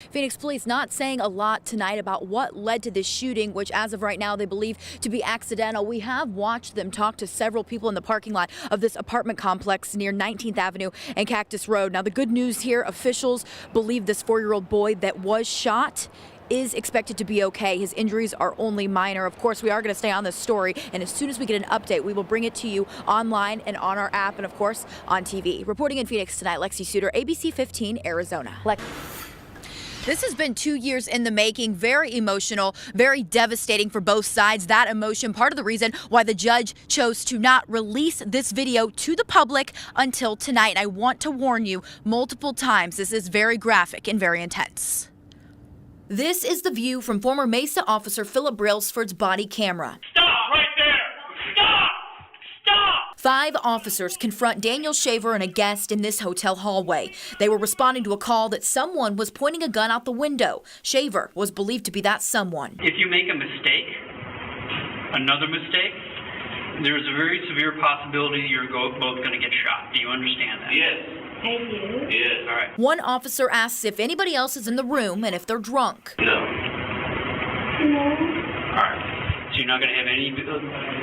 Phoenix police not saying a lot tonight about what led to this shooting, which as of right now they believe to be accidental. We have watched them talk to several people in the parking lot of this apartment complex near 19th Avenue and Cactus Road. Now the good news here, officials believe this 4-year-old boy that was shot is expected to be okay. His injuries are only minor. Of course, we are going to stay on this story, and as soon as we get an update, we will bring it to you online and on our app and, of course, on TV. Reporting in Phoenix tonight, Lexi Suter, ABC 15, Arizona. This has been 2 years in the making, very emotional, very devastating for both sides. That emotion, part of the reason why the judge chose to not release this video to the public until tonight. And I want to warn you multiple times, this is very graphic and very intense. This is the view from former Mesa officer Philip Brailsford's body camera. Stop right there! Stop! Stop! 5 officers confront Daniel Shaver and a guest in this hotel hallway. They were responding to a call that someone was pointing a gun out the window. Shaver was believed to be that someone. If you make a mistake, another mistake, there's a very severe possibility you're both going to get shot. Do you understand that? Yes. I do. Yes. All right. One officer asks if anybody else is in the room and if they're drunk. No. No. All right. So you're not going to have any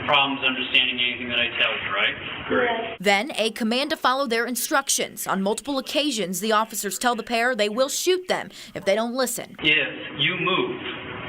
problems understanding anything that I tell you, right? Great. Then a command to follow their instructions. On multiple occasions, the officers tell the pair they will shoot them if they don't listen. If you move,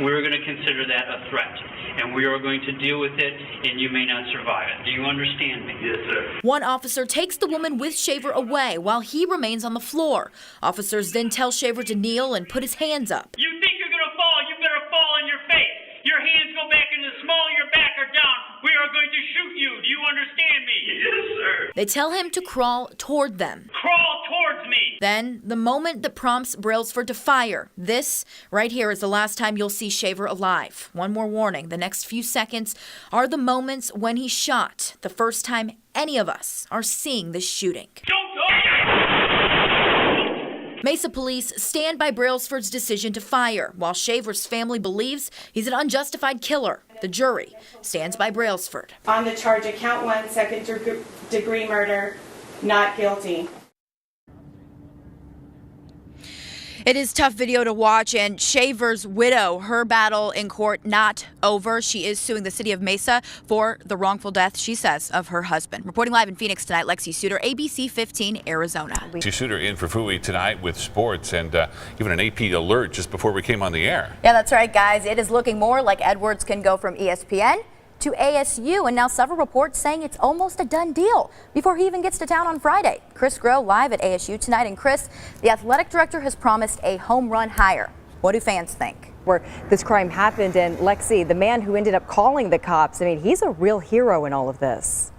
we're going to consider that a threat, and we are going to deal with it, and you may not survive it. Do you understand me? Yes, sir. One officer takes the woman with Shaver away while he remains on the floor. Officers then tell Shaver to kneel and put his hands up. You think you're going to fall? You better fall on your face. Your hands go back in the small of your back or down. We are going to shoot you. Do you understand me? Yes, sir. They tell him to crawl toward them. Crawl towards me. Then, the moment that prompts Brailsford to fire. This right here is the last time you'll see Shaver alive. One more warning, the next few seconds are the moments when he's shot. The first time any of us are seeing this shooting. Don't Mesa police stand by Brailsford's decision to fire, while Shaver's family believes he's an unjustified killer. The jury stands by Brailsford. On the charge of count 1, second-degree murder, not guilty. It is tough video to watch, and Shaver's widow, her battle in court not over. She is suing the city of Mesa for the wrongful death, she says, of her husband. Reporting live in Phoenix tonight, Lexi Suter, ABC 15, Arizona. Lexi Suter in for Fui tonight with sports and even an AP alert just before we came on the air. Yeah, that's right, guys. It is looking more like Edwards can go from ESPN to ASU, and now several reports saying it's almost a done deal before he even gets to town on Friday. Chris Groh live at ASU tonight. And Chris, the athletic director has promised a home run hire. What do fans think? Where this crime happened, and Lexi, the man who ended up calling the cops, I mean, he's a real hero in all of this.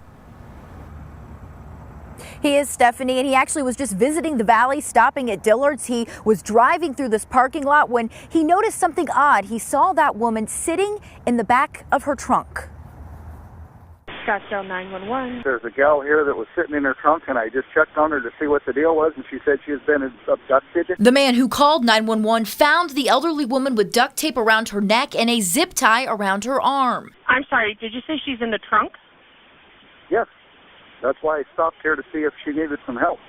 He is, Stephanie, and he actually was just visiting the valley, stopping at Dillard's. He was driving through this parking lot when he noticed something odd. He saw that woman sitting in the back of her trunk. Scottsdale 911. There's a gal here that was sitting in her trunk, and I just checked on her to see what the deal was, and she said she has been abducted. The man who called 911 found the elderly woman with duct tape around her neck and a zip tie around her arm. I'm sorry, did you say she's in the trunk? Yes. That's why I stopped here to see if she needed some help.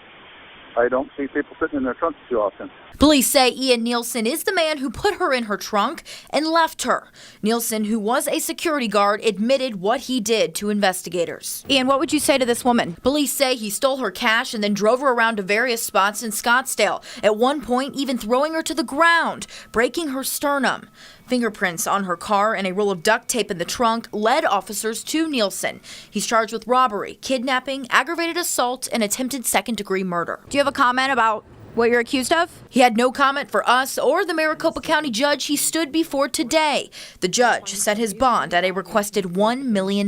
I don't see people sitting in their trunks too often. Police say Ian Nielsen is the man who put her in her trunk and left her. Nielsen, who was a security guard, admitted what he did to investigators. Ian, what would you say to this woman? Police say he stole her cash and then drove her around to various spots in Scottsdale, at one point even throwing her to the ground, breaking her sternum. Fingerprints on her car and a roll of duct tape in the trunk led officers to Nielsen. He's charged with robbery, kidnapping, aggravated assault, and attempted second-degree murder. Do you have a comment about what you're accused of? He had no comment for us or the Maricopa County judge he stood before today. The judge set his bond at a requested $1 million.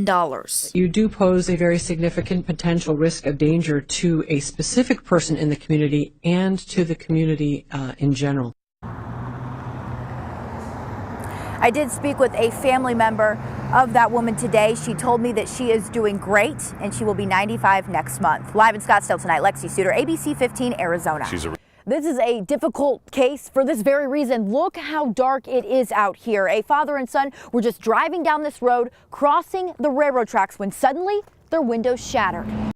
You do pose a very significant potential risk of danger to a specific person in the community and to the community in general. I did speak with a family member of that woman today. She told me that she is doing great and she will be 95 next month. Live in Scottsdale tonight, Lexi Suter, ABC 15, Arizona. This is a difficult case for this very reason. Look how dark it is out here. A father and son were just driving down this road, crossing the railroad tracks when suddenly their windows shattered.